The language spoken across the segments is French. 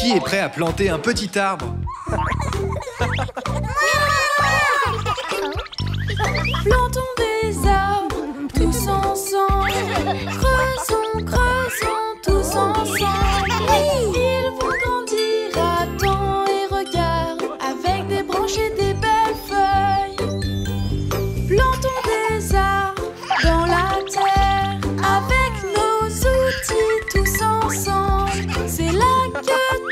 Qui est prêt à planter un petit arbre? Plantons des arbres, tous ensemble. Creusons, creusons, tous ensemble. Ils vont grandir à temps et regard, avec des branches et des belles feuilles. Plantons des arbres dans la terre, avec nos outils tous ensemble. C'est là que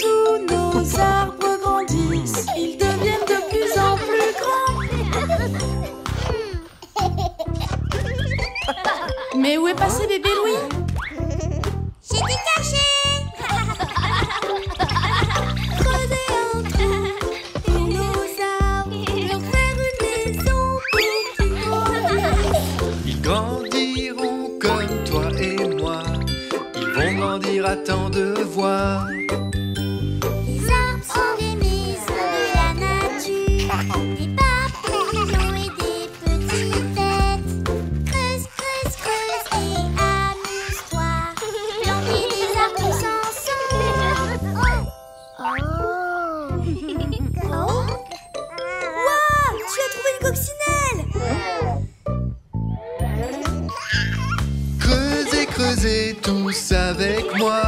tous nos arbres grandissent. Ils deviennent de plus en plus grands. Mais où est passé bébé Louis? J'étais caché. Creuser un trou pour nos arbres, leur faire une maison pour qu'ils grandissent. Ils grandiront comme toi et moi. Ils vont grandir à tant de voir. Les arbres sont des maisons de la nature, des papillons et des petites têtes. Creuse, creuse, creuse et amuse-toi. Planter des arbres tous ensemble. Waouh, tu as trouvé une coccinelle! Creusez, creusez tous avec moi.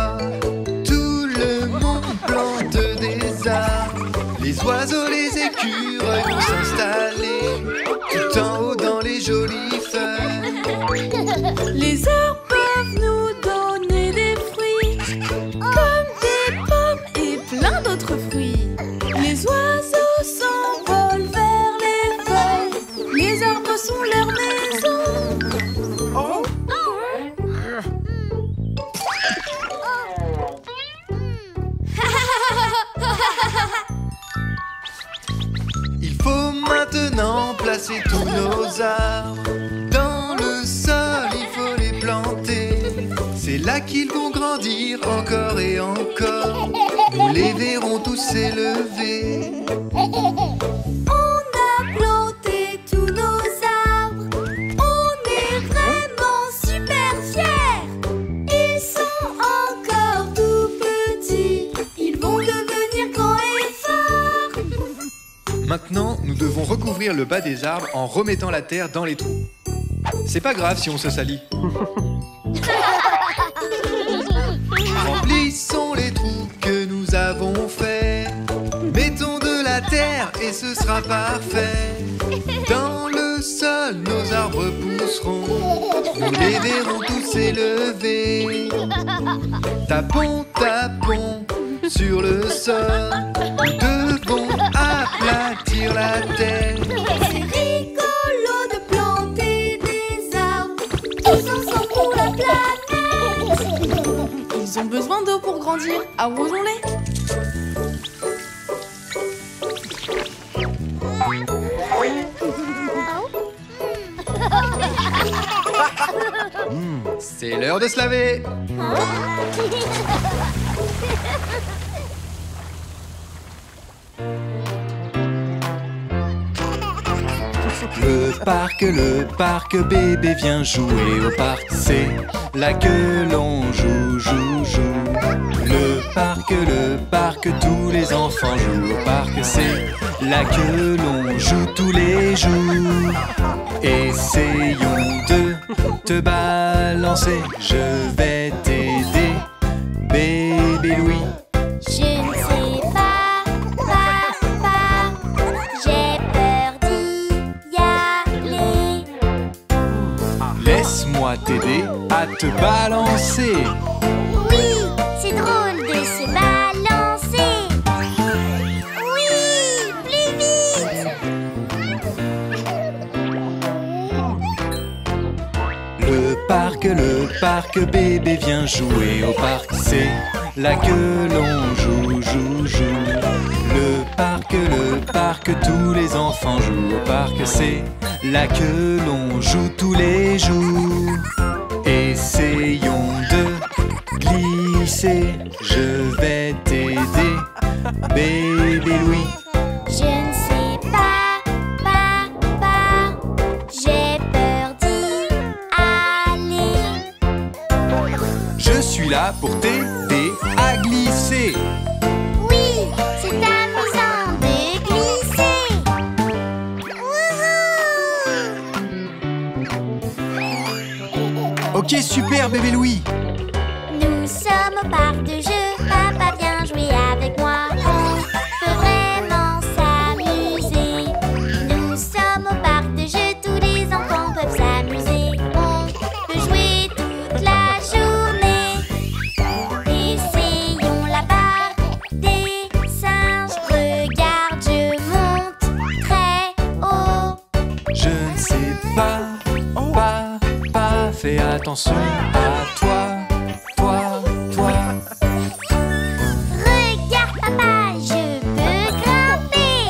Tout le monde plante des arbres. Les oiseaux, les écureuils vont s'installer tout en haut dans les jolies feuilles. Les arbres peuvent nous donner des fruits, comme des pommes et plein d'autres fruits. Les oiseaux s'envolent vers les feuilles, les arbres sont leur maison. Il faut maintenant placer tous nos arbres dans le sol, il faut les planter. C'est là qu'ils vont grandir encore et encore. Nous les verrons tous s'élever. On a planté tous nos arbres, on est vraiment super fiers. Ils sont encore tout petits, ils vont devenir grands et forts. Maintenant, nous devons recouvrir le bas des arbres en remettant la terre dans les trous. C'est pas grave si on se salit. Remplissons les trous que nous avons faits. Mettons de la terre et ce sera parfait. Dans le sol, nos arbres pousseront. Nous les verrons tous s'élever. Tapons, tapons sur le sol. Nous devons aplatir la terre. C'est rigolo de planter des arbres, tous ensemble pour la planète. Ils ont besoin d'eau pour grandir, arrosons-les. C'est l'heure de se laver. Le parc, bébé viens jouer au parc. C'est là que l'on joue, joue, joue. Le parc, tous les enfants jouent au parc. C'est là que l'on joue tous les jours. Essayons de te balancer. Je vais t'aider, bébé Louis. Je ne sais pas, papa, j'ai peur d'y aller. Laisse-moi t'aider à te balancer. Oui, c'est drôle de se balancer. Oui, plus vite. Le parc, bébé viens jouer au parc. C'est là que l'on joue, joue, joue. Le parc, tous les enfants jouent au parc. C'est là que l'on joue tous les jours. Essayons de glisser. Je vais t'aider, bébé Louis. Je ne sais pas, papa, j'ai peur d'y aller. Je suis là pour t'aider à glisser. Ok, super, bébé Louis. Nous sommes au parc de jeux, papa viens jouer avec moi. On peut vraiment s'amuser. Nous sommes au parc de jeux, tous les enfants peuvent s'amuser. On peut jouer toute la journée. Essayons la barre des singes. Regarde, je monte très haut. Je ne sais pas, fais attention à toi. Regarde papa, je peux grimper.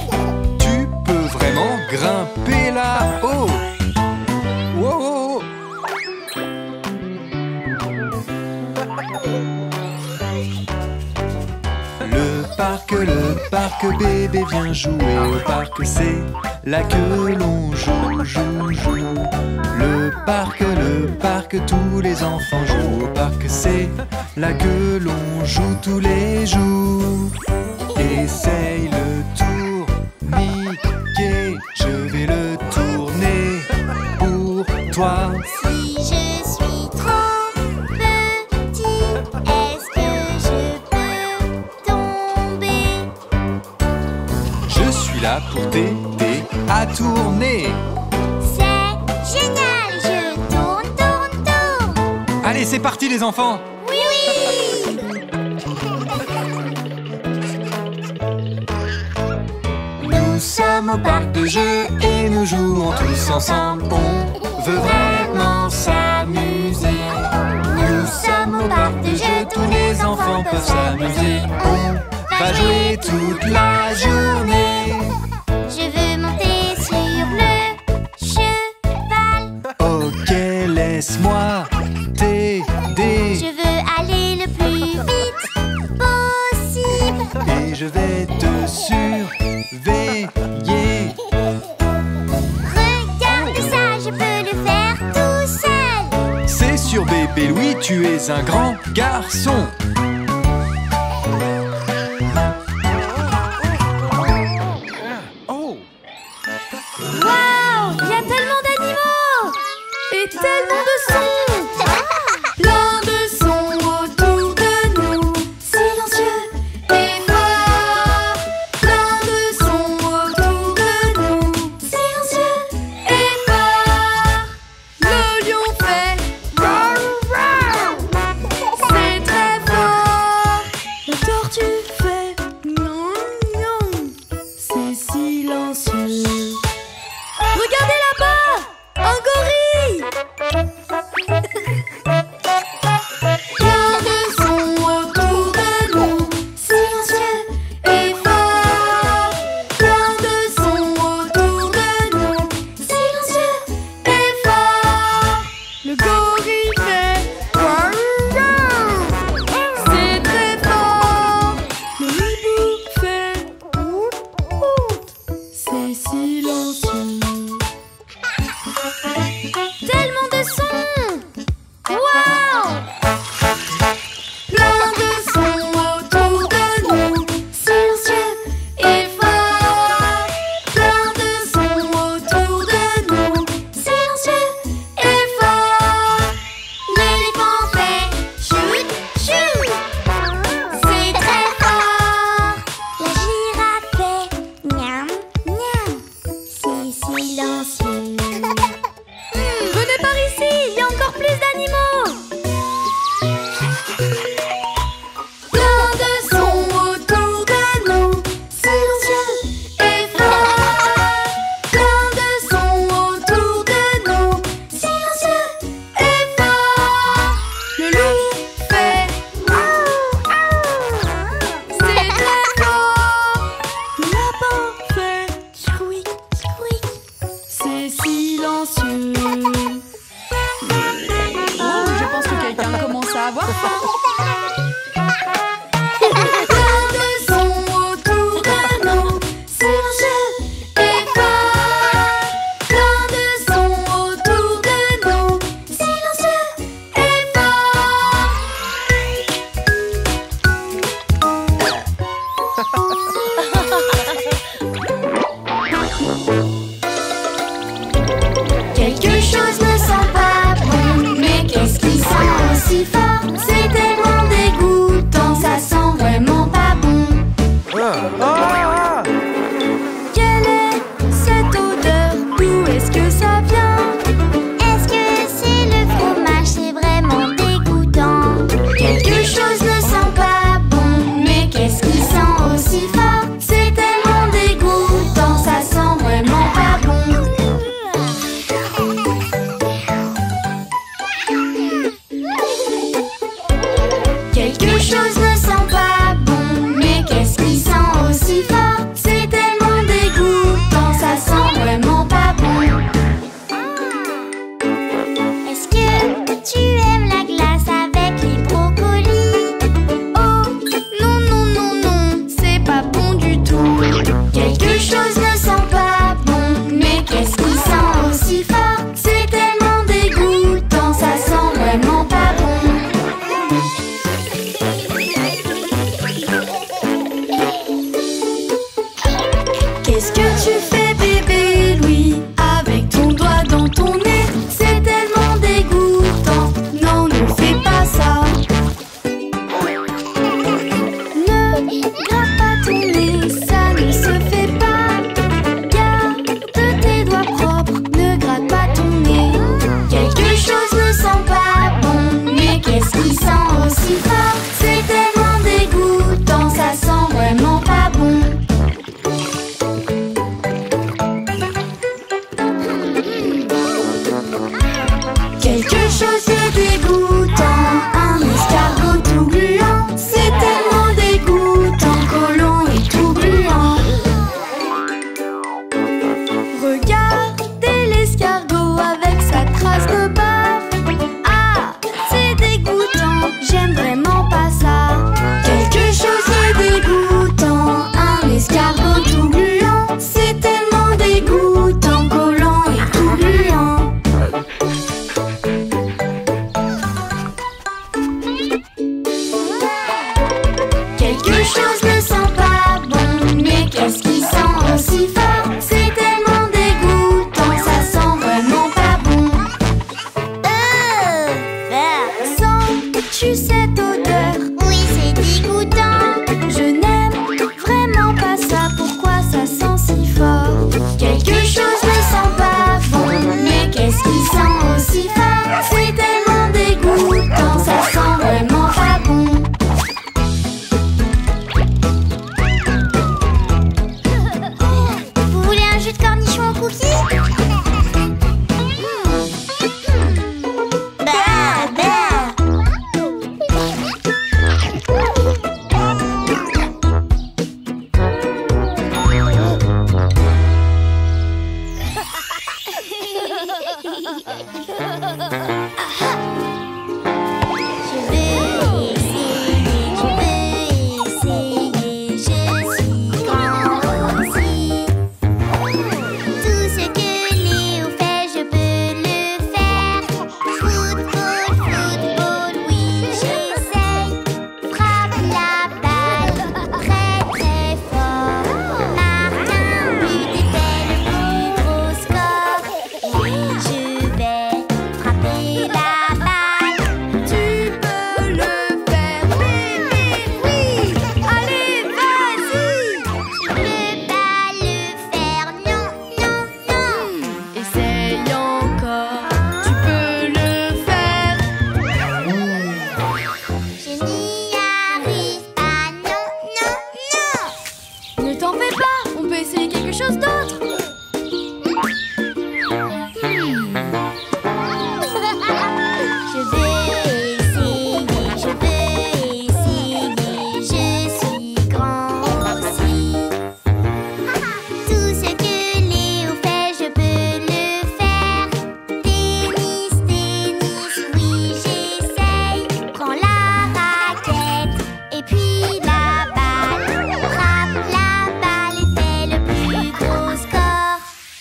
Tu peux vraiment grimper là-haut. Wow. Le parc, bébé viens jouer au parc, c'est là que l'on joue. Le parc, tous les enfants jouent au parc, c'est là que l'on joue tous les jours. Essaye le tour, Mickey, je vais le tourner pour toi. Si je suis trop petit, est-ce que je peux tomber? Je suis là pour t'aider à tourner. C'est génial, je tourne. Allez, c'est parti les enfants. Oui. Nous sommes au parc de jeux et nous jouons tous ensemble. On veut vraiment s'amuser. Nous sommes au parc de jeux, tous les enfants peuvent s'amuser. On va jouer toute la journée. Je veux monter sur le cheval. Ok, laisse-moi t'aider. Je veux aller le plus vite possible. Et je vais te surveiller. Regarde ça, je peux le faire tout seul. C'est sûr, bébé Louis, tu es un grand garçon. Waouh, il y a tellement d'animaux et tellement de sons. Plein de sons autour de nous, silencieux et forts. Plein de sons autour de nous, silencieux et forts. Le lion fait roar, roar. C'est très fort. La tortue fait gnon, gnon. C'est silencieux. Regardez là-bas, un gorille. Plein de sons autour de nous, silencieux et forts. Plein de sons autour de nous, silencieux et forts. Le gorille fait roar, roar. C'est très fort. Le hibou fait wout, wout. C'est silencieux. Tellement de sons! Waouh! Plein de sons autour de nous, silencieux et forts. Plein de sons autour de nous, silencieux et forts. L'éléphant fait chut, chut. C'est très fort. La girafe fait miam, miam. C'est silencieux. Venez par ici, il y a encore plus d'animaux! Plein de sons autour de nous, silencieux et forts. Plein de sons autour de nous, silencieux et forts. Le loup fait miaou, c'est très fort. Le lapin fait squeak, squeak, c'est silencieux. Oh, je pense que quelqu'un commence à avoir faim. Plein de sons autour de nous, silencieux et forts. Plein de sons autour de nous, silencieux et forts. Quelque chose ne sent pas bon, mais qu'est-ce qui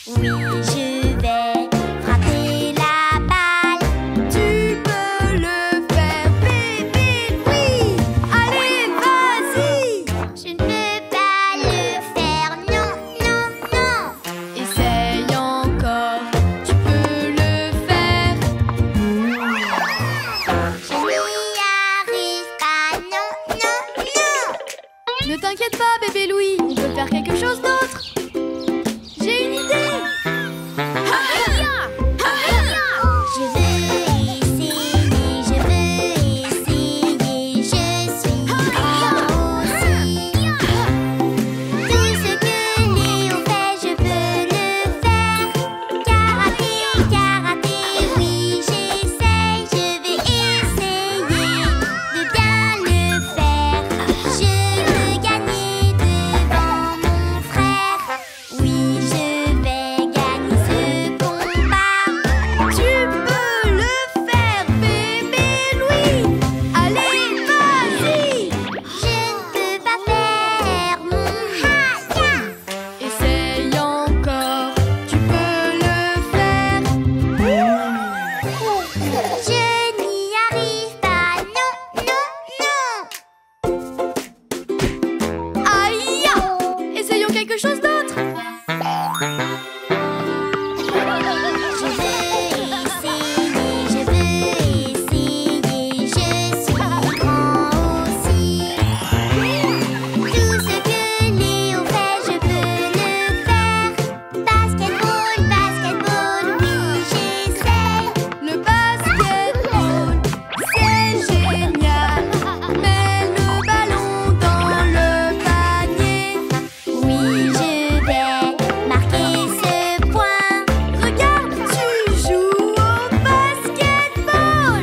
Oui, je vais frapper la balle. Tu peux le faire, bébé, oui. Allez, vas-y. Je ne peux pas le faire, non, non, non. Essaye encore, tu peux le faire. Je n'y arrive pas, non, non, non. Ne t'inquiète pas, bébé Louis, on peut faire quelque chose d'autre. J'ai une idée. Je veux essayer, je suis grand aussi. Tout ce que Léo fait, je peux le faire. Karaté, karaté, oui j'essaye. Je vais essayer de bien le faire. Je veux gagner devant mon frère. Oui, je vais gagner ce combat. Tu peux le faire, bébé Louis. Allez, vas-y. Je ne peux pas faire mon ha-ya. Essaye encore, tu peux le faire. Je n'y arrive pas, non, non, non. Aïe! Essayons quelque chose d'autre. Je veux essayer, je suis grand aussi. Tout ce que Léo fait, je peux le faire. Basketball, basketball, oui j'essaye. Le basketball, c'est génial. Mets le ballon dans le panier. Oui, je vais marquer ce point. Regarde, tu joues au basketball.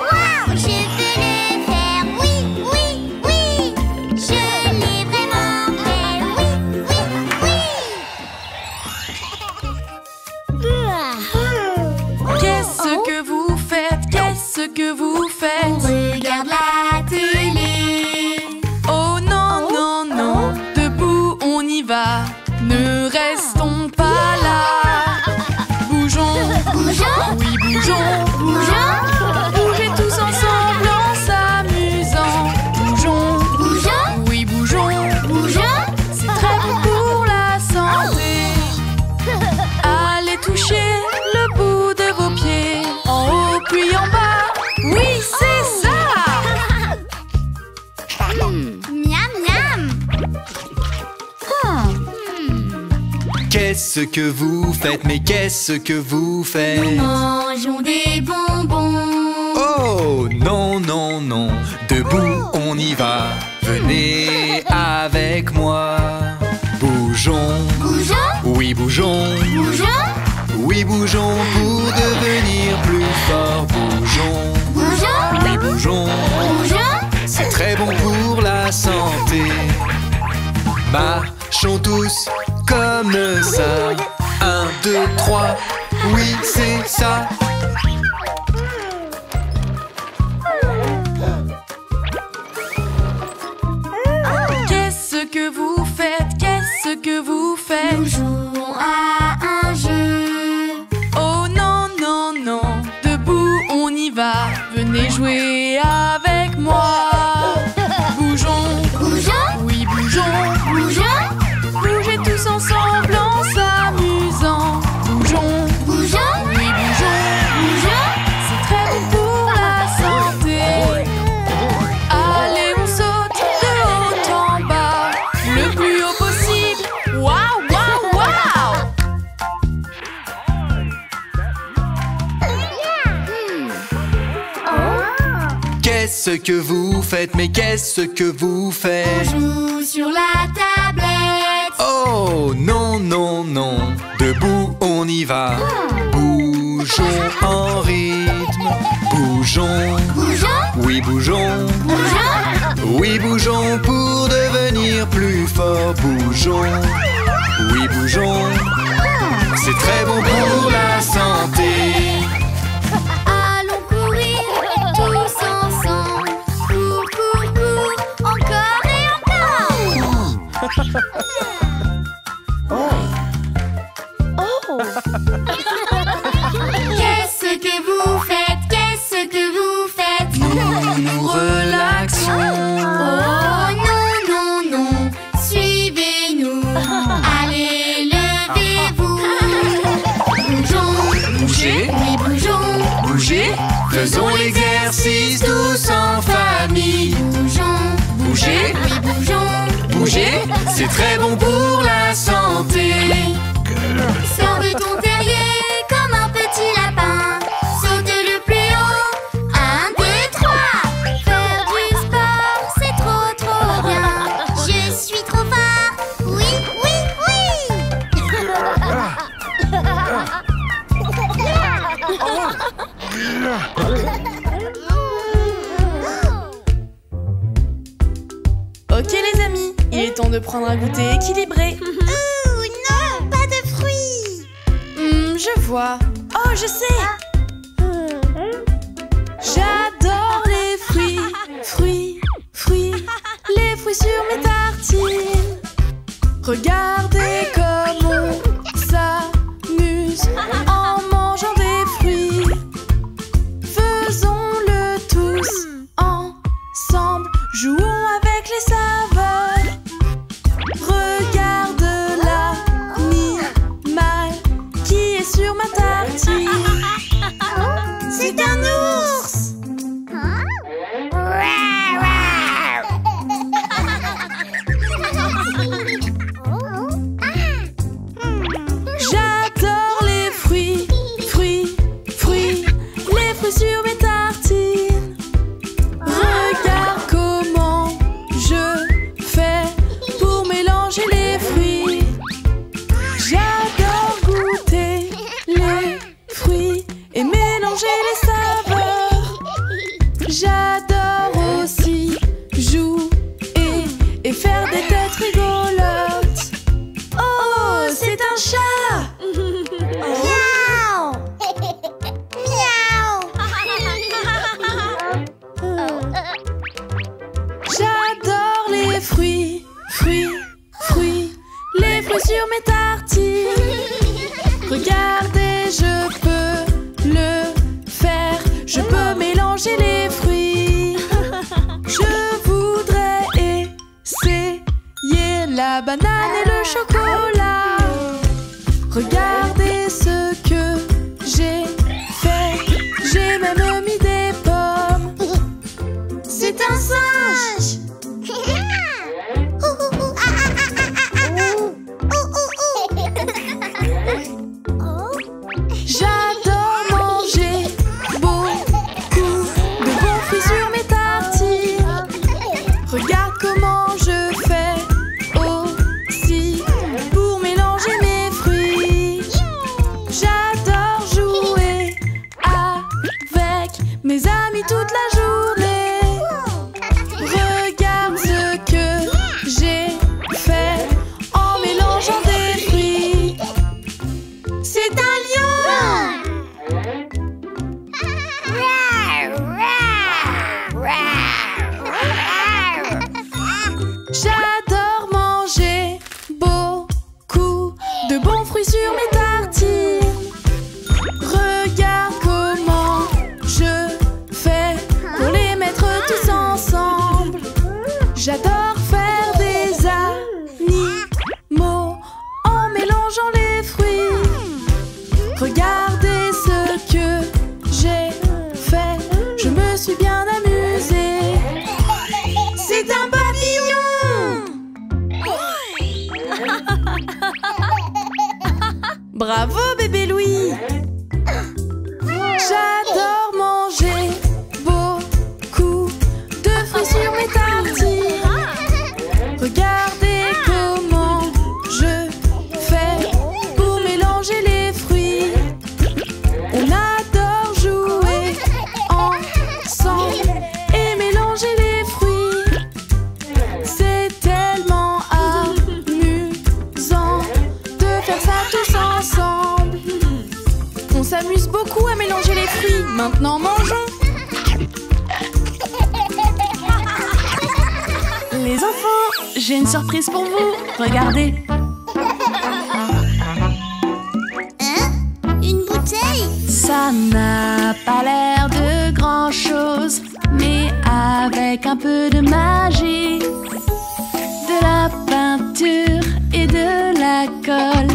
Waouh, je peux le faire, oui, oui, oui. Je l'ai vraiment fait, oui, oui, oui. Qu'est-ce que vous faites? Qu'est-ce que vous faites? Regarde la télé. Oh non, non, non, debout on y va. Ne restons pas là. Bougeons, Bougeons, oui bougeons. bougeons, Bougez tous ensemble en s'amusant. Bougeons, bougeons, oui bougeons. bougeons. C'est très bon pour la santé. Allez toucher le bout de vos pieds. En haut puis en bas. Oui, c'est ça. Miam, miam. Qu'est-ce que vous faites? Mais qu'est-ce que vous faites? Mangeons des bonbons. Oh non, non, non, debout on y va. Venez avec moi. Bougeons, Bougeons, oui bougeons. bougeons, Oui bougeons pour devenir plus forts. Bougeons, bougeons, oui bougeons. bougeons. C'est très bon pour la santé. Marchons tous comme ça. 1, 2, 3, oui c'est ça. Qu'est-ce que vous faites? Qu'est-ce que vous faites? Nous jouons à un jeu. Oh non, non, non, debout on y va. Venez jouer avec moi. Bougeons, Bougeons, oui bougeons. bougeons, Bougez tous ensemble en s'amusant. Bougeons, bougeons, oui bougeons. bougeons. C'est très bon pour la santé. Allez, on saute de haut en bas, le plus haut possible. Waouh, waouh, waouh! Qu'est-ce que vous faites? Mais qu'est-ce que vous faites? Joue sur la tablette. Oh non, non, non, debout on y va. Bougeons en rythme. Bougeons, Bougeons, oui bougeons. bougeons. Oui bougeons pour devenir plus forts. Bougeons, oui bougeons. C'est très bon pour la santé. Allons courir tous ensemble. Cours, cours, cours, encore et encore. Qu'est-ce que vous faites? Qu'est-ce que vous faites? Nous relaxons. Oh non, non, non, suivez-nous. Allez, levez-vous. Bougeons, Bougez, oui, bougeons. bougez. Faisons l'exercice tous en famille. Bougeons, Bougez, oui, bougeons. bougez. C'est très bon pour la santé. Sors de ton terrier comme un petit lapin. Saute le plus haut. 1, 2, 3. Faire du sport, c'est trop, trop bien. Je suis trop fort. Oui, oui, oui. Ok les amis, il est temps de prendre un goûter équilibré. Ouh, non, pas de fruits. Je vois. Oh, je sais. J'adore les fruits, fruits, fruits. Les fruits sur mes tartines. Regardez comme on s'amuse en mangeant des fruits. Faisons-le tous ensemble. Jouons avec les saveurs. Regarde l'animal qui est sur ma tartine. C'est un ours. J'adore les fruits, fruits, fruits. Les fruits sur mes tartines. Regarde comment je fais pour mélanger les fruits. J'adore goûter les fruits et mélanger les saveurs. J'adore aussi jouer et faire des têtes rigolotes. Oh, c'est un chat. Miaou. Miaou. J'adore les fruits, fruits, fruits. Les fruits sur mes tartines. Regardez, je peux le faire. Je peux mélanger les fruits. Je voudrais essayer la banane et le chocolat. Regardez ce que j'ai fait. J'ai même mis des pommes. C'est un singe. J'adore manger beaucoup de bons fruits sur mes tartines. Regarde comment je fais aussi pour mélanger mes fruits. J'adore jouer avec mes amis toute la journée. Regarde ce que j'ai fait en mélangeant des fruits. C'est un lion. J'adore manger beaucoup de bons fruits sur mes tartines. Regarde comment je fais pour les mettre tous ensemble. J'adore faire des animaux en mélangeant les fruits. Regardez ce que j'ai fait, je me suis bien amusée. C'est un papillon. Bravo bébé Louis. J'adore manger beaucoup de fruits sur mes tartines. Regardez comment je fais pour mélanger les fruits. On adore jouer ensemble et mélanger les fruits. C'est tellement amusant de faire ça tous ensemble. On s'amuse beaucoup à mélanger les fruits. Maintenant mangeons. Les enfants, j'ai une surprise pour vous. Regardez. un peu de magie, de la peinture et de la colle.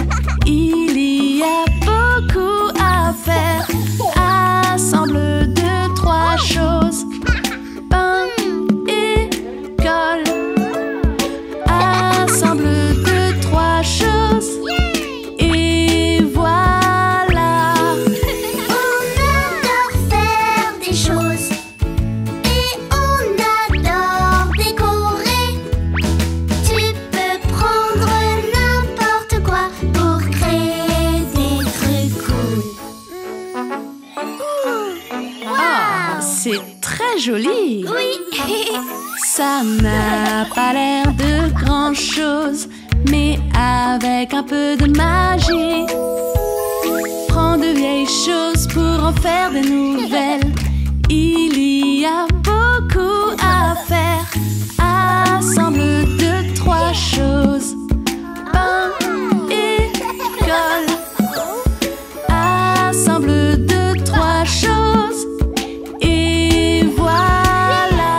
Il y a beaucoup à faire. Assemble 2, 3 choses. Pain et colle. Assemble 2, 3 choses. Et voilà. On adore faire des choses et on adore décorer. Tu peux prendre n'importe quoi pour créer des trucs cool. Ah, c'est très joli. Oui. Ça n'a pas l'air de grand-chose, mais avec un peu de magie, prends de vieilles choses pour en faire de nouvelles. Il y a beaucoup à faire. Assemble 2, 3 choses. Pain et colle. Assemble 2, 3 choses. Et voilà.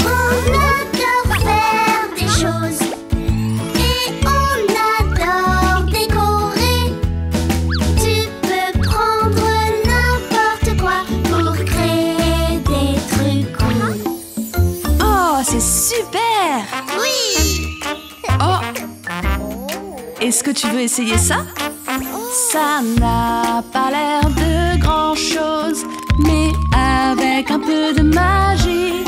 On adore faire des choses et on adore décorer. Tu peux prendre n'importe quoi pour créer des trucs cool. Oh, c'est super! Oui. Oh! Est-ce que tu veux essayer ça? Ça n'a pas l'air de grand-chose, mais avec un peu de magie,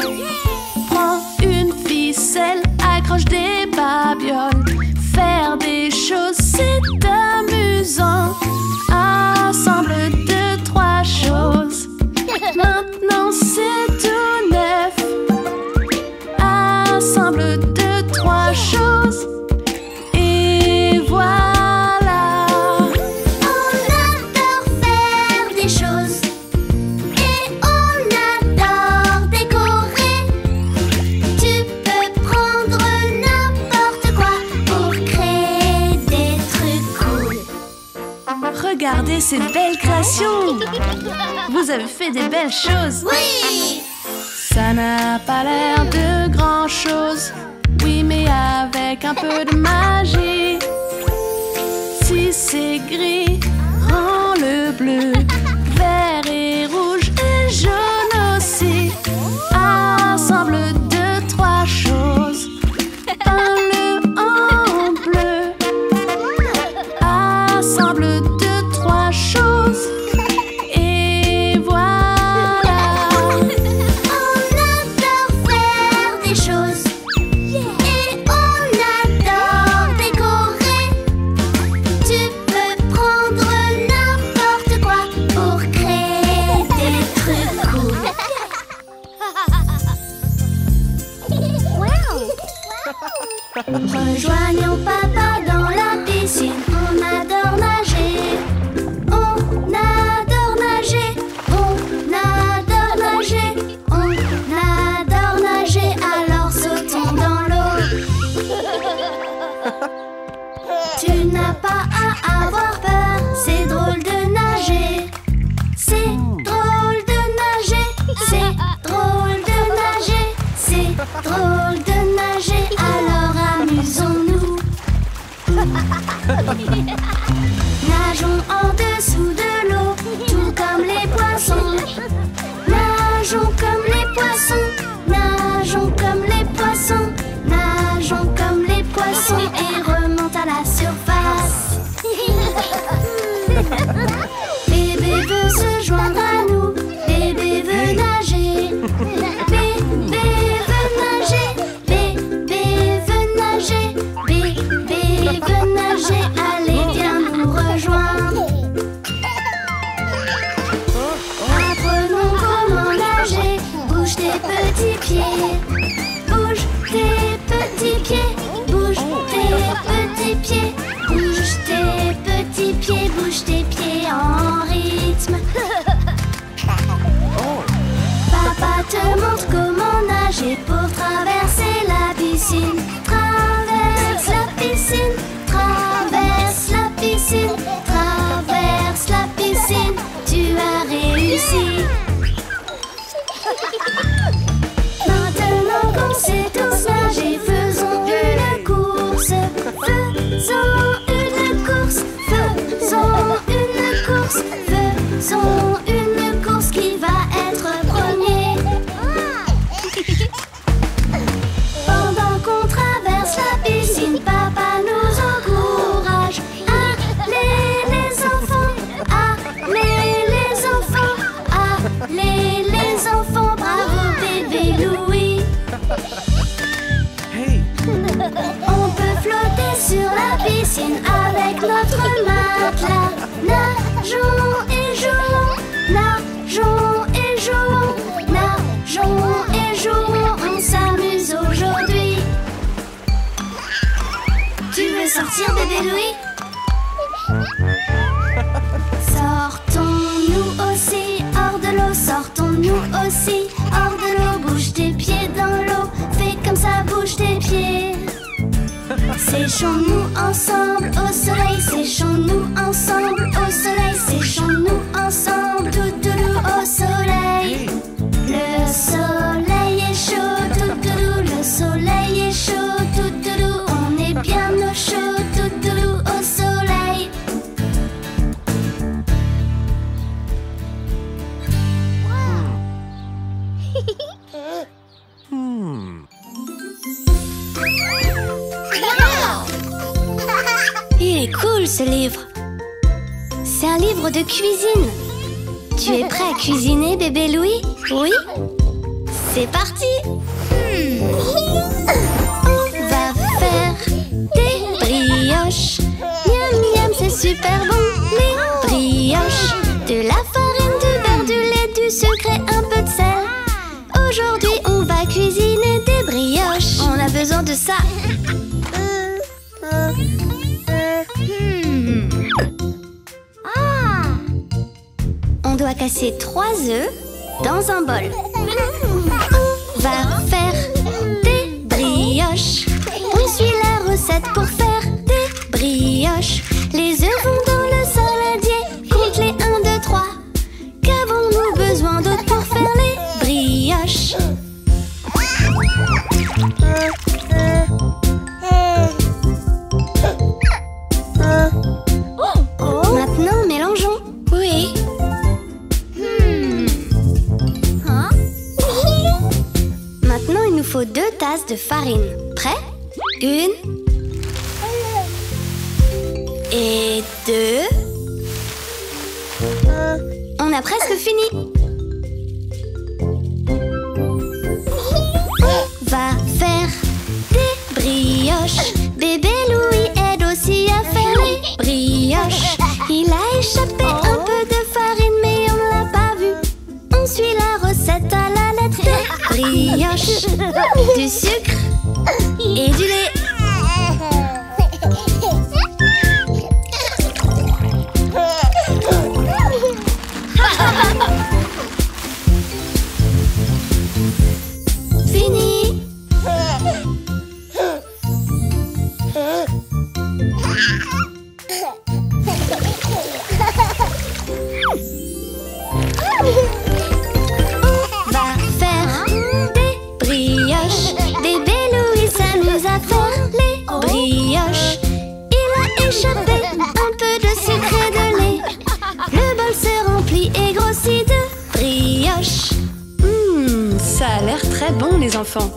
prends une ficelle, accroche des babioles. Faire des choses, c'est amusant. Assemble 2, 3 choses. Maintenant, c'est tout neuf. Assemble 2, 3 choses. Et voilà. On adore faire des choses et on adore décorer. Tu peux prendre n'importe quoi pour créer des trucs cool. Regardez ces belles créations. Vous avez fait des belles choses. Oui. Ça n'a pas l'air de grand-chose, oui, mais avec un peu de magie. Si c'est gris, rends-le bleu, vert et rouge et jaune aussi. Assemble 2, 3 choses, peins-le en bleu. Assemble 2, 3 choses. Et voilà. On adore faire des choses et on adore décorer. Tu peux prendre n'importe quoi pour créer des trucs cool. Rejoignons papa dans la piscine. On adore nager. On adore nager. On adore nager. On adore nager. Alors sautons dans l'eau. Tu n'as pas à avoir peur. C'est drôle de nager. C'est drôle de nager. C'est drôle de nager. C'est drôle de nager. Alors amusons-nous. Nageons en dessous de l'eau, tout comme les poissons. Nageons comme les poissons. Nageons comme les poissons. Nageons comme les poissons et remonte à la surface. Bébé veut se joindre à nous. Bébé veut nager. Bébé veut nager. Bébé veut nager. Bébé veut nager. Allez, viens nous rejoindre. Apprenons comment nager. Bouge tes petits pieds. Bouge tes petits pieds. Bouge tes petits pieds. Bouge tes petits pieds. Bouge tes pieds. piscine avec notre matelas. Nageons et jouons, nageons et jouons, nageons et jouons, on s'amuse aujourd'hui. Tu veux sortir, bébé Louis? Sortons-nous aussi hors de l'eau, sortons-nous aussi hors de l'eau. Bouge tes pieds dans l'eau, fais comme ça, bouge tes pieds. Séchons-nous ensemble au soleil, séchons-nous ensemble au soleil, séchons-nous ensemble, toutoulou au soleil. Le soleil est chaud, toutoulou, le soleil est chaud, toutoulou, on est bien au chaud, toutoulou au soleil. Il est cool ce livre. C'est un livre de cuisine. Tu es prêt à cuisiner, bébé Louis? Oui? C'est parti. On va faire des brioches. Miam miam, c'est super bon. Les brioches. De la farine, du beurre, du lait, du sucre et un peu de sel. Aujourd'hui, on va cuisiner des brioches. On a besoin de ça. On doit casser 3 œufs dans un bol. On va faire des brioches. On suit la recette pour faire des brioches. Les œufs vont dans le saladier. Compte les 1, 2, 3. Qu'avons-nous besoin d'autre pour faire les brioches? Maintenant, mélangeons. Oui. Maintenant, il nous faut 2 tasses de farine. Prêt? 1 et 2. On a presque fini. On va faire des brioches. Bébé Louis aide aussi à faire les brioches. Il a échappé un peu de farine, mais on ne l'a pas vu. On suit la recette à la lettre. Des brioches, du sucre et du lait. Fini. On va faire des brioches. Bébé Louis s'amuse à faire les brioches. Il a échappé un peu de sucre et de lait. Le bol se remplit et grossit de brioches. Ça a l'air très bon, les enfants.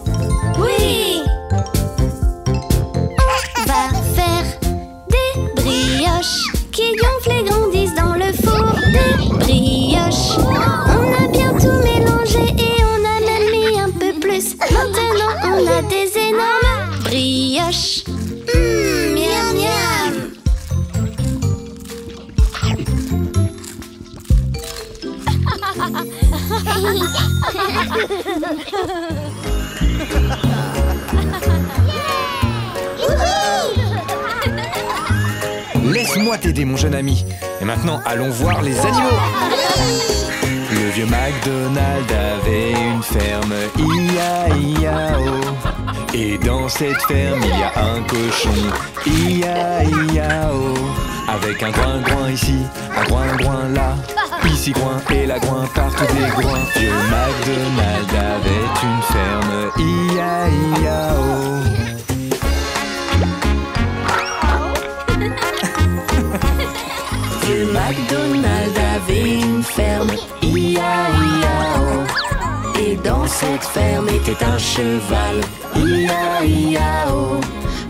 Oui! On va faire des brioches qui gonflent et grandissent dans le four. Des brioches. On a bien tout mélangé et on a même mis un peu plus. Maintenant, on a des énormes brioches. Miam miam! Laisse-moi t'aider, mon jeune ami. Et maintenant, allons voir les animaux. Le vieux MacDonald avait une ferme, I-A-I-A-O. Et dans cette ferme, il y a un cochon, I-A-I-A-O. Avec un groin-groin ici, un groin-groin là. Ici groin et là groin par tous les groins. Vieux MacDonald avait une ferme, I-A-I-A-O. Vieux MacDonald avait une ferme, I-A-I-A-O. Et dans cette ferme était un cheval, I-A-I-A-O.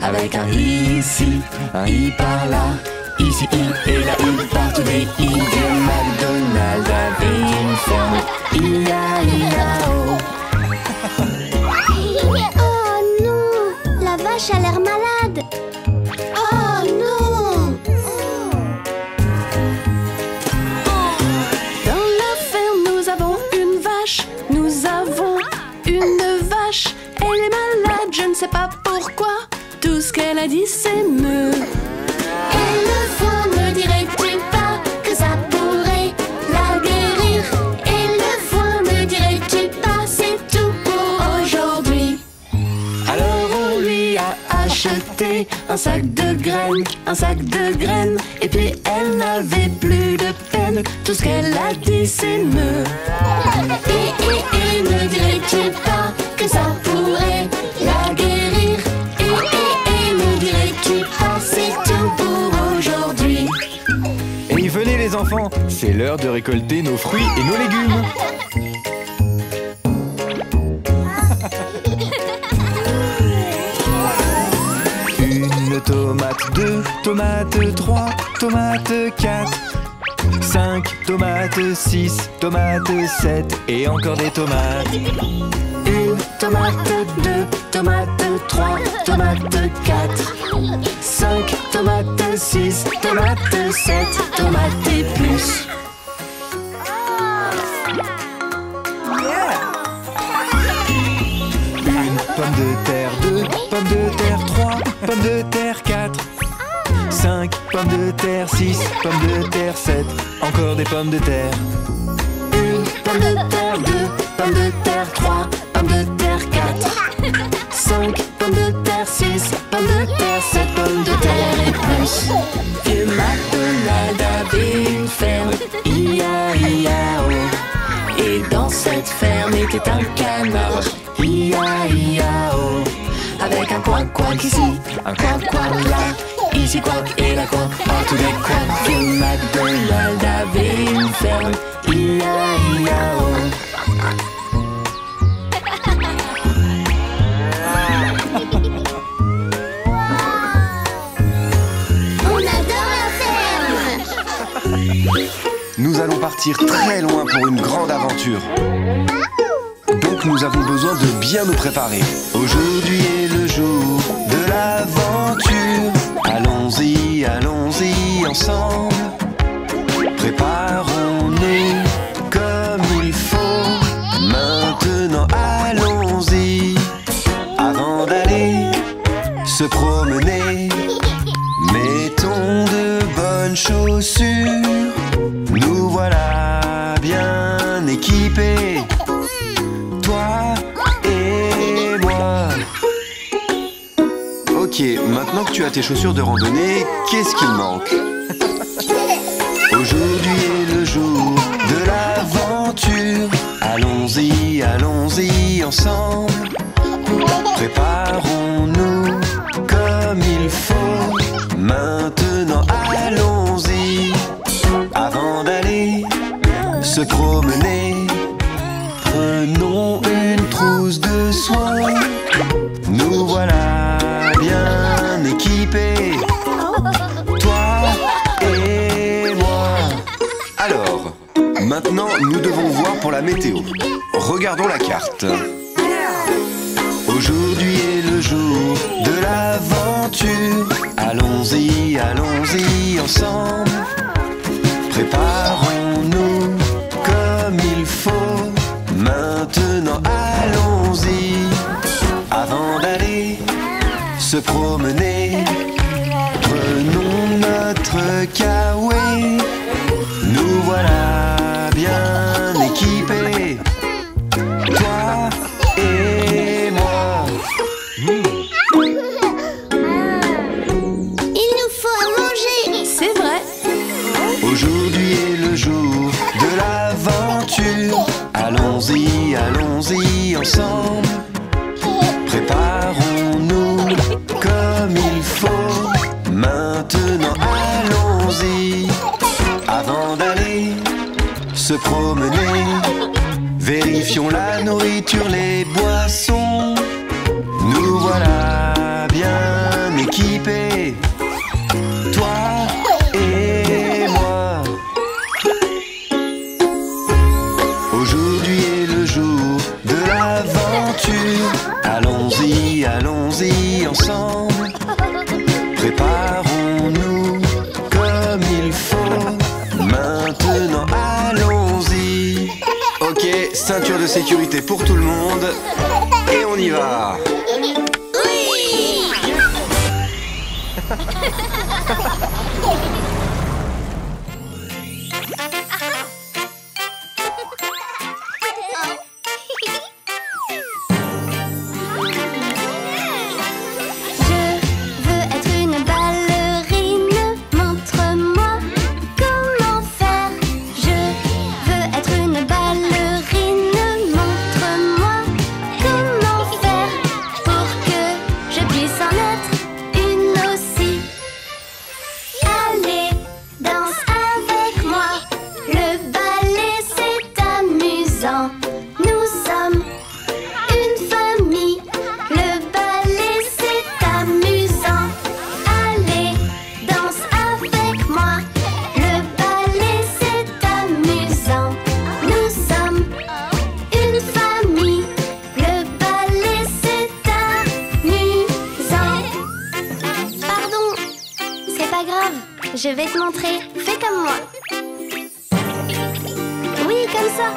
Avec un I ici, un I par là. Ici I et là I partout des I. Vieux MacDonald avait une ferme, I-A-I-A-O. Oh non! La vache a l'air malade! Oh non! dit s'émeut. Et le foin, ne dirais-tu pas que ça pourrait la guérir? Et le foin, ne dirais-tu pas, c'est tout pour aujourd'hui? Alors on lui a acheté un sac de graines, et puis elle n'avait plus de peine, tout ce qu'elle a dit s'émeut. Et ne dirais-tu pas que ça pourrait la guérir? Et ne dirais-tu pas, c'est tout pour aujourd'hui? Et venez les enfants, c'est l'heure de récolter nos fruits et nos légumes. Une tomate, 2 tomates, 3 tomates, 4 5 tomates, 6 tomates, 7 et encore des tomates. Une tomate, 2 tomates, 3 tomates, 4 5 tomates, 6 tomates, 7 tomates et plus. Une pomme de terre, 2 pommes de terre, 3 pommes de terre, 4 5 pommes de terre, 6 pommes de terre, 7 encore des pommes de terre. Une pomme de terre, 2 pommes de terre, 3 pommes de terre, 4 5 pommes de terre, 6 pommes de terre, 7 pommes de terre et plus. Vieux McDonald avait une ferme, I-A-I-A-O. Et dans cette ferme était un canard, I-A-I-A-O. Avec un couac-couac ici, un couac-couac là, ici couac et là couac, partout des couacs. Vieux McDonald avait une ferme, I-A-I-A-O. On adore la ferme! Nous allons partir très loin pour une grande aventure. Donc nous avons besoin de bien nous préparer. Aujourd'hui est le jour de l'aventure. Allons-y, allons-y ensemble. Préparons-nous comme il faut. Maintenant allons-y. Avant d'aller se promener, mettons de bonnes chaussures. Nous voilà bien équipés, toi et moi. Ok, maintenant que tu as tes chaussures de randonnée, qu'est-ce qu'il manque? Aujourd'hui est le jour de l'aventure. Allons-y, allons-y ensemble. Préparons-nous comme il faut. Maintenant allons-y. Avant d'aller se promener, prenons une trousse de soins. Nous voilà bien équipés, toi et moi. Alors, maintenant nous devons voir pour la météo. Regardons la carte. Aujourd'hui est le jour de l'aventure. Allons-y, allons-y ensemble. Préparons-nous comme il faut. Maintenant allons-y. Avant d'aller se promener, prenons notre kawaii. Nous voilà bien équipés, toi et moi. Il nous faut à manger! C'est vrai. Aujourd'hui est le jour de l'aventure. Allons-y, allons-y ensemble. Préparons-nous comme il faut. Maintenant allons-y. Avant d'aller se promener, vérifions la nourriture, les boissons. Nous voilà bien équipés, toi et moi. Aujourd'hui est le jour de l'aventure. Allons-y, allons-y ensemble. Préparons-nous comme il faut. Maintenant allons-y. Ok, ceinture de sécurité pour tout le monde. Et on y va. Je vais te montrer. Fais comme moi. Oui, comme ça.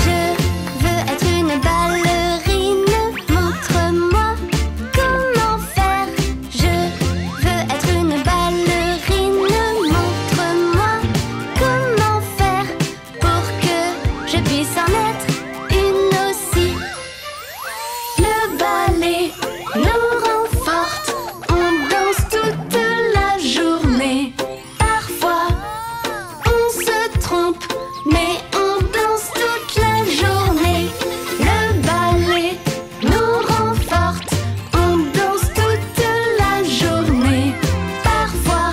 Je veux être une ballerine. Montre-moi comment faire. Je veux être une ballerine. Montre-moi comment faire pour que je puisse en être une aussi. Le ballet nous rend fortes. On danse toute la journée. Parfois, on se trompe, mais on danse toute la journée. Le ballet nous rend fortes. On danse toute la journée. Parfois,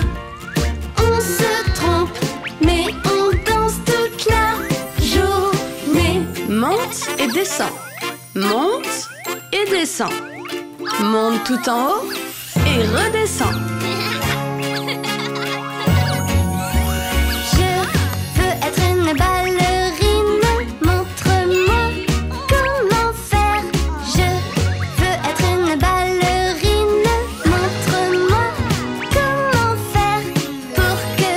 on se trompe, mais on danse toute la journée. Monte et descends. Monte et descends. Monte tout en haut et redescends. Je veux être une ballerine. Montre-moi comment faire. Je veux être une ballerine. Montre-moi comment faire pour que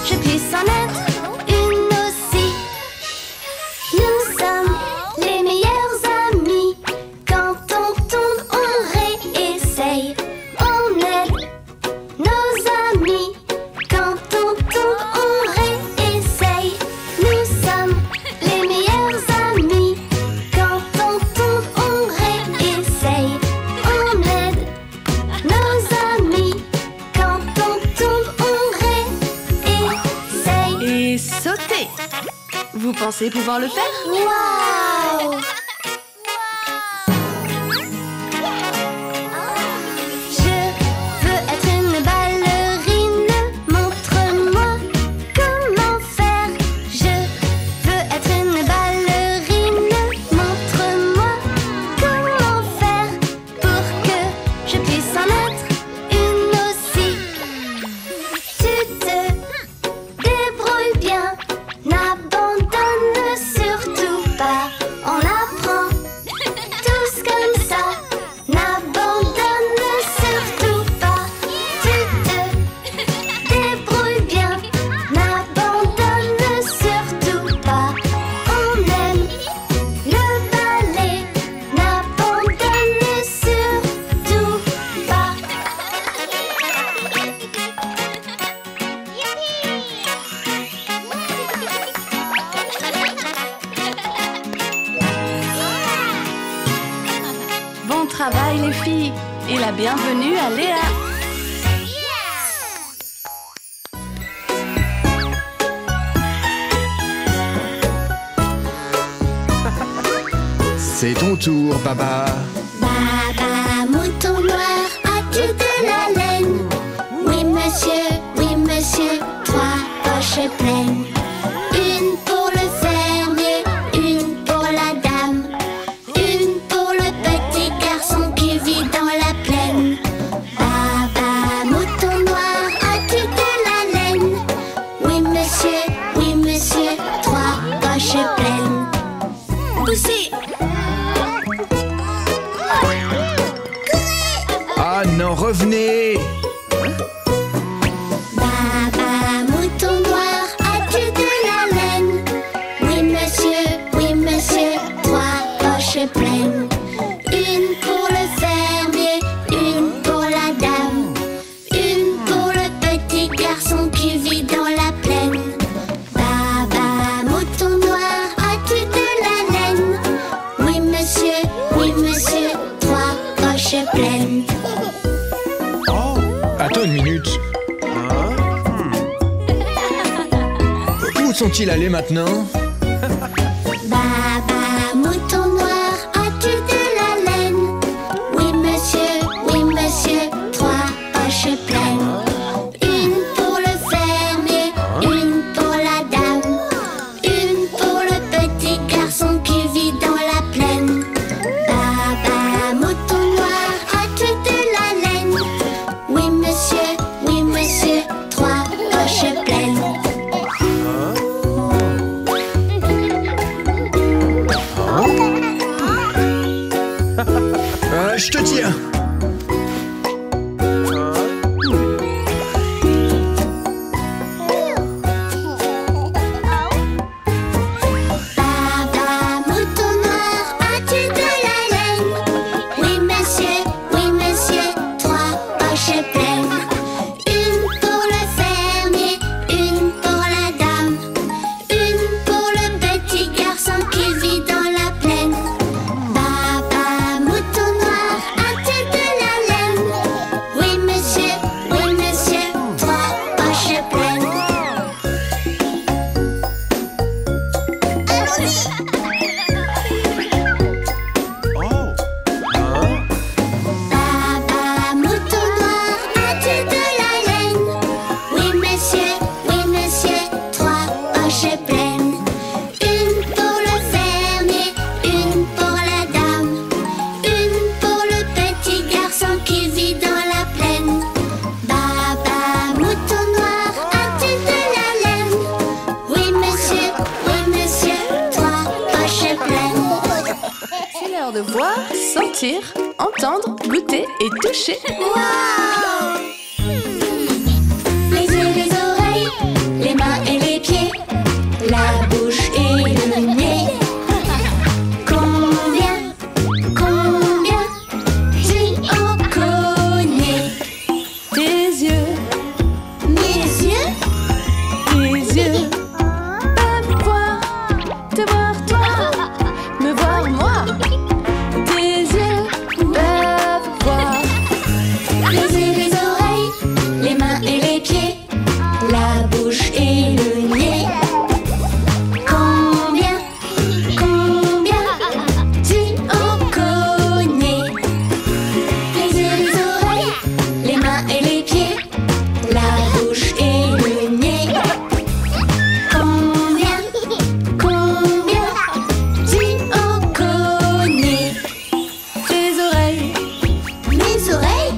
je puisse en être une aussi. Nous sommes les meilleurs amis. Quand on tombe, on réessaye. On aide nos amis. Quand on tombe, on réessaye. Nous sommes les meilleurs amis. Quand on tombe, on réessaye. On aide nos amis. Quand on tombe, on réessaye. Et sautez. Vous pensez pouvoir le faire? Waouh! Je veux être une ballerine. Montre-moi comment faire. Je veux être une ballerine. Montre-moi comment faire pour que je puisse en être une aussi. Tu te débrouilles bien. N'abandonne surtout pas. On apprend tous comme ça. N'abandonne surtout pas. Tu te débrouilles bien. N'abandonne surtout pas. On aime le ballet. N'abandonne surtout pas. Bon travail les filles et la bienvenue à Léa. C'est ton tour, Baba. Baba, mouton noir, as-tu de la laine? Oui monsieur, 3 poches pleines. Une pour le fermier, une pour la dame, une pour le petit garçon qui vit dans la plaine. Baba, mouton noir, as-tu de la laine? Oui monsieur, 3 poches pleines. Poussez! Ah non, revenez. Baba, mouton noir, as-tu de la laine? Oui monsieur, 3 poches pleines. Une pour le fermier, une pour la dame, sont-ils allés maintenant? Baba, mouton noir, as-tu de la laine? Oui monsieur, 3 poches pleines. Une pour le fermier, une pour la dame, une pour le petit garçon qui vit dans la plaine. Baba, mouton noir, as-tu de la laine? Oui monsieur, 3 poches pleines. Je te tiens. Baba, mouton noir, as-tu de la laine? Oui monsieur, 3 poches pleines. Une pour le fermier, une pour la dame, une pour le petit garçon qui vit dans la plaine. Baba, mouton noir, as-tu de la laine? Oui monsieur, 3 poches pleines. Baba, mouton noir, as-tu de la laine? Oui monsieur, 3 poches pleines. Une pour le fermier, une pour la dame, une pour le petit garçon qui vit dans la plaine. Baba, mouton noir, as-tu de la laine? Oui monsieur, 3 poches pleines. C'est l'heure de voir, sentir, entendre, goûter et toucher. Wow! Les yeux, les oreilles, les mains et les pieds, la bouche et le nez. Combien tu en connais? Tes yeux, Mes yeux, peuvent voir, te voir toi, me voir moi. Tes yeux peuvent voir. les yeux, les oreilles, les mains et les pieds, la bouche et le nez. Combien tu en connais? Les yeux, les oreilles, les mains et les pieds, la bouche et le nez. Combien tu en connais? Tes oreilles, Mes oreilles,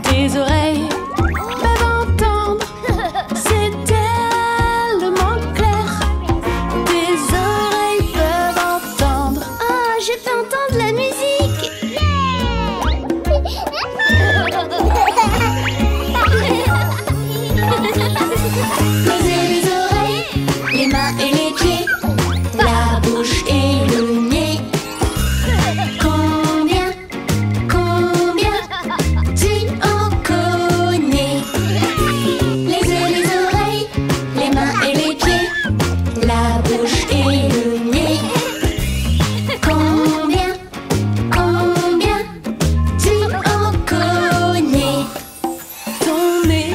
tes oreilles peuvent entendre. C'est tellement clair. Tes oreilles peuvent entendre. oh, je peux entendre la musique. Les yeux, les oreilles, les mains et les pieds, la bouche et le nez. Combien tu en connais? Les yeux, les oreilles, les mains et les pieds, la bouche et le nez. Combien tu en connais? Ton nez,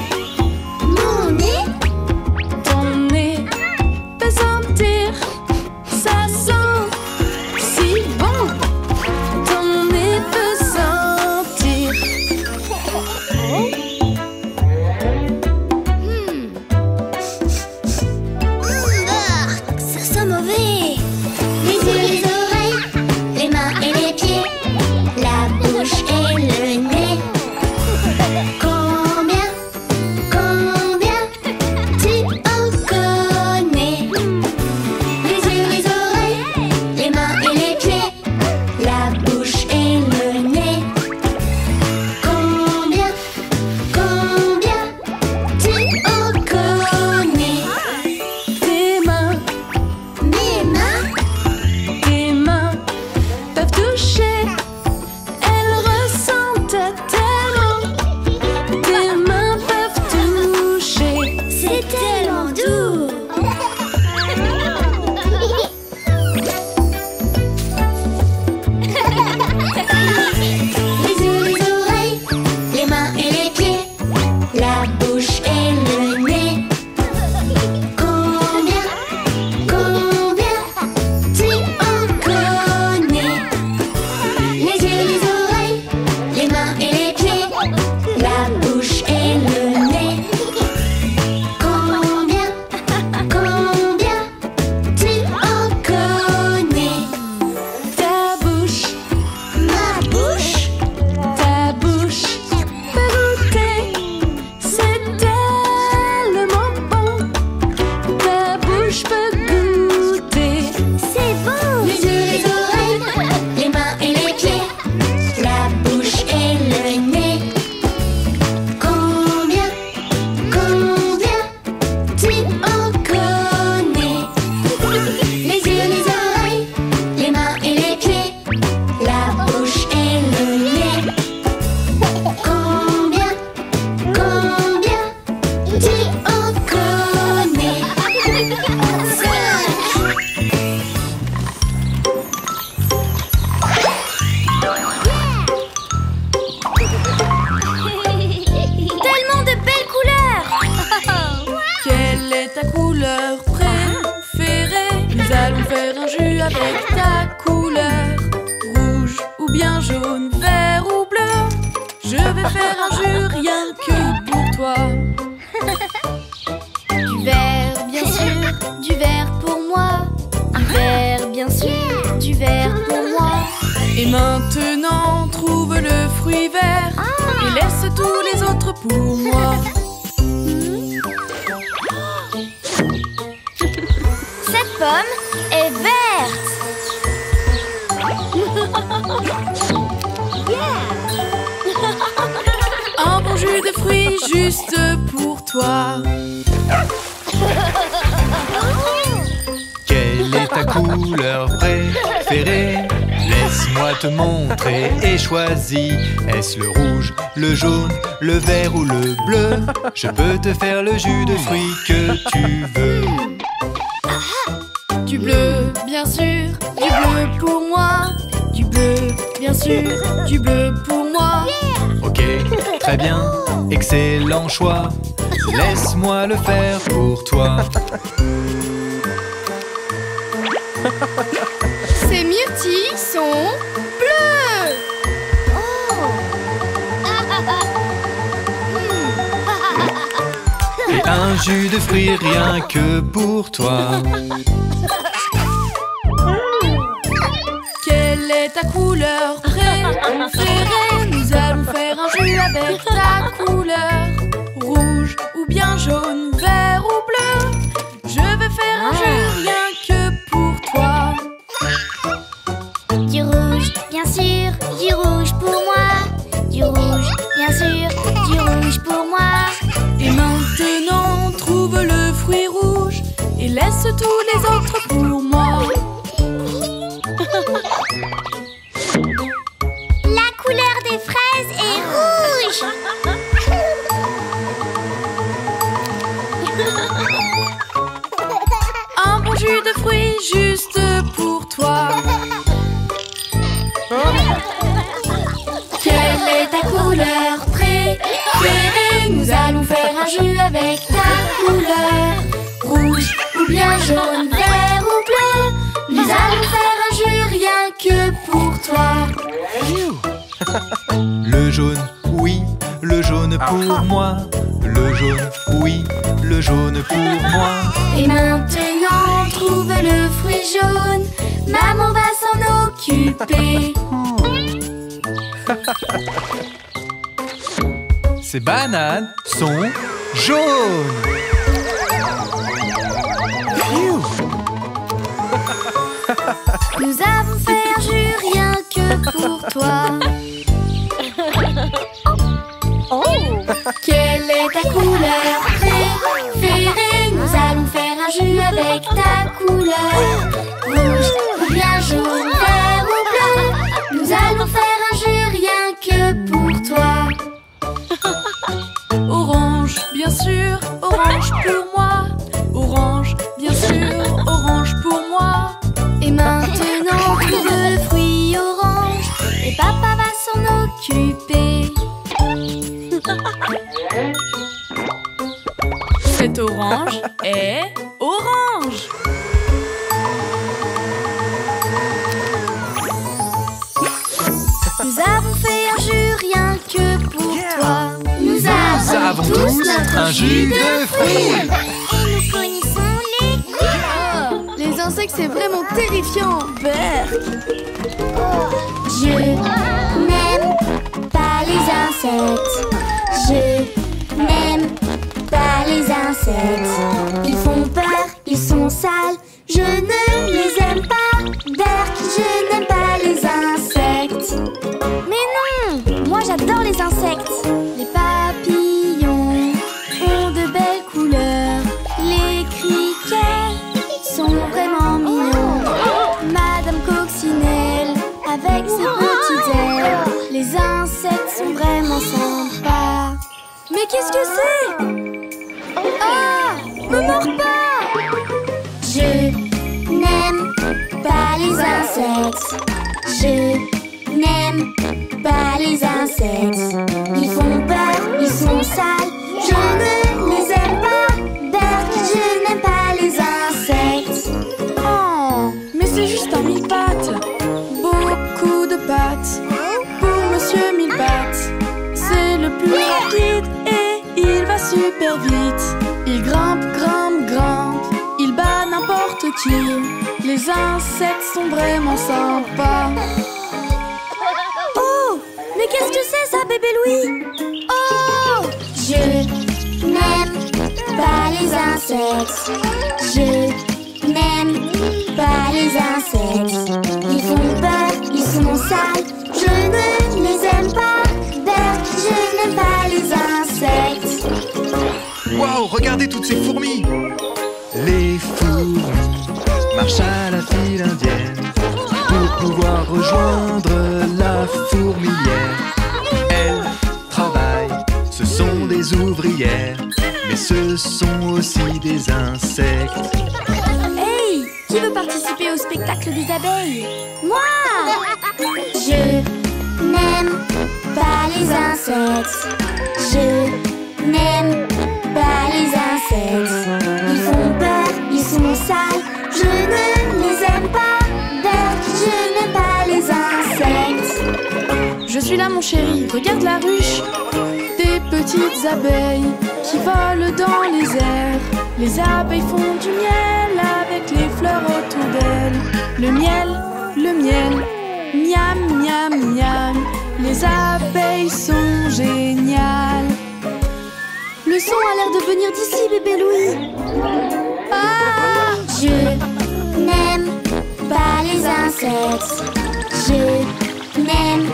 Mon nez, ton nez peut sentir. Ça sent si bon. Ton nez peut sentir. ça sent mauvais. Les yeux, les oreilles, les mains et les pieds, la bouche et le nez. Combien tu en connais? Les yeux, les oreilles, les mains et les pieds, la bouche et le nez. Combien tu en connais? Tes mains, Mes mains, tes mains peuvent toucher. Elles ressentent tellement. Tes mains peuvent toucher. c'est tellement doux. Les yeux, les oreilles, les mains et les pieds, la bouche et le nez. Combien avec ta couleur. Rouge ou bien jaune, vert ou bleu. Je vais faire un jeu rien que pour toi. Du vert, bien sûr, du vert pour moi. Du vert, bien sûr, du vert pour moi. Et maintenant, trouve le fruit vert et laisse tous les autres pour moi. Cette pomme est verte. Un bon jus de fruits juste pour toi. Quelle est ta couleur préférée? Laisse-moi te montrer et choisis. Est-ce le rouge, le jaune, le vert ou le bleu? Je peux te faire le jus de fruits que tu veux. Du bleu, bien sûr, du bleu pour moi. Du bleu, bien sûr, du bleu pour moi. Ok, très bien, excellent choix. Laisse-moi le faire pour toi. Ces myrtilles sont bleues. Et un jus de fruits rien que pour toi. Quelle est ta couleur préférée? Nous allons faire un jeu avec ta couleur. Rouge ou bien jaune, vert ou bleu. Je vais faire un jeu rien que pour toi. Du rouge, bien sûr, du rouge pour moi. Du rouge, bien sûr, du rouge pour moi. Et maintenant, trouve le fruit rouge et laisse tous les autres pour moi. La couleur des fraises est rouge. Un bon jus de fruits juste pour toi. Quelle est ta couleur préférée? Nous allons faire un jeu avec ta couleur. Rouge ou bien jaune, vert ou bleu. Nous allons faire un jeu rien que pour toi. Le jaune, oui, le jaune pour moi. Le jaune, oui, le jaune pour moi. Et maintenant, trouve le fruit jaune. Maman va s'en occuper. Ces bananes sont jaunes. Phew. Nous avons fait un jeu rien que pour toi. Quelle est ta couleur préférée? Nous allons faire un jeu avec ta couleur. Rouge ou bien jaune, vert ou bleu. Nous allons faire un jeu rien que pour toi. Orange, bien sûr, orange pour moi. Orange, bien sûr, orange pour moi. Et maintenant, trouve le fruit orange et papa va s'en occuper. Cet orange est orange. Nous avons fait un jeu rien que pour toi. Nous avons tous un jus de fruits. Et nous connaissons les goûts. Les insectes, c'est vraiment terrifiant. Berk. Je n'aime pas les insectes. Je n'aime pas les insectes. Ils font peur, ils sont sales. Je ne les aime pas. Berk, je n'aime pas les insectes. Mais non, moi j'adore les insectes. Les papillons ont de belles couleurs. Les criquets sont vraiment mignons. Madame Coccinelle avec ses petits airs. Les insectes sont vraiment sympas. Mais qu'est-ce que c'est? Ah, me mords pas! Je n'aime pas les insectes. Je n'aime pas les insectes. Ils font peur, ils sont sales. Je ne les aime pas. Berk, je n'aime pas les insectes. Oh, mais c'est juste un vite. Il grimpe, grimpe, grimpe. Il bat n'importe qui. Les insectes sont vraiment sympas. Oh, mais qu'est-ce que c'est ça, bébé Louis? Oh, je n'aime pas les insectes. Je n'aime pas les insectes. Ils font peur, ils sont sales. Je ne les aime pas. Ben, je n'aime pas les insectes. Waouh, regardez toutes ces fourmis! Les fourmis marchent à la file indienne pour pouvoir rejoindre la fourmilière. Elles travaillent, ce sont des ouvrières, mais ce sont aussi des insectes. Hey, qui veut participer au spectacle des abeilles? Moi! Je n'aime pas les insectes. Je n'aime pas les insectes. Ils font peur, ils sont sales. Je ne les aime pas. Ben, je n'aime pas les insectes. Je suis là mon chéri, regarde la ruche. Des petites abeilles qui volent dans les airs. Les abeilles font du miel avec les fleurs autour d'elles. Le miel, miam, miam, miam. Les abeilles sont géniales. Le son a l'air de venir d'ici, bébé Louis. Ah! Je n'aime pas les insectes. Je n'aime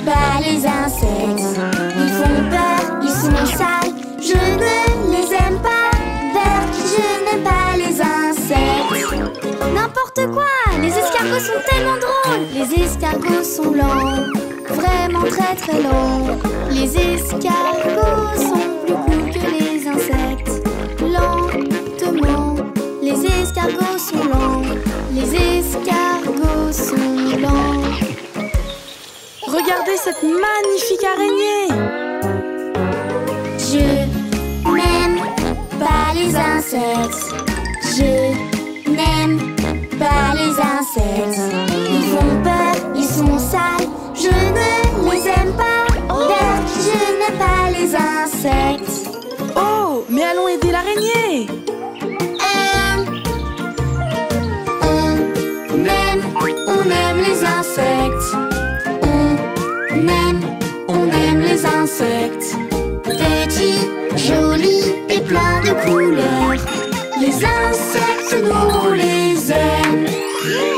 pas les insectes. Ils font peur, ils sont sales. Je ne les aime pas. Ben, je n'aime pas les insectes. N'importe quoi! Les escargots sont tellement drôles. Les escargots sont lents, vraiment très très lents. Les escargots sont plus cool que les insectes. Lentement, les escargots sont lents. Les escargots sont lents. Regardez cette magnifique araignée. Je n'aime pas les insectes. Je n'aime pas les insectes. Ils font peur, ils sont sales. Je ne les aime pas. Ben, je n'aime pas les insectes. Oh, mais allons aider l'araignée. On aime les insectes. On aime les insectes. Petits, jolis et pleins de couleurs. Les insectes, nous les aime.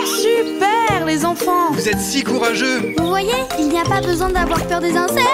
Super les enfants. Vous êtes si courageux! Vous voyez, il n'y a pas besoin d'avoir peur des insectes.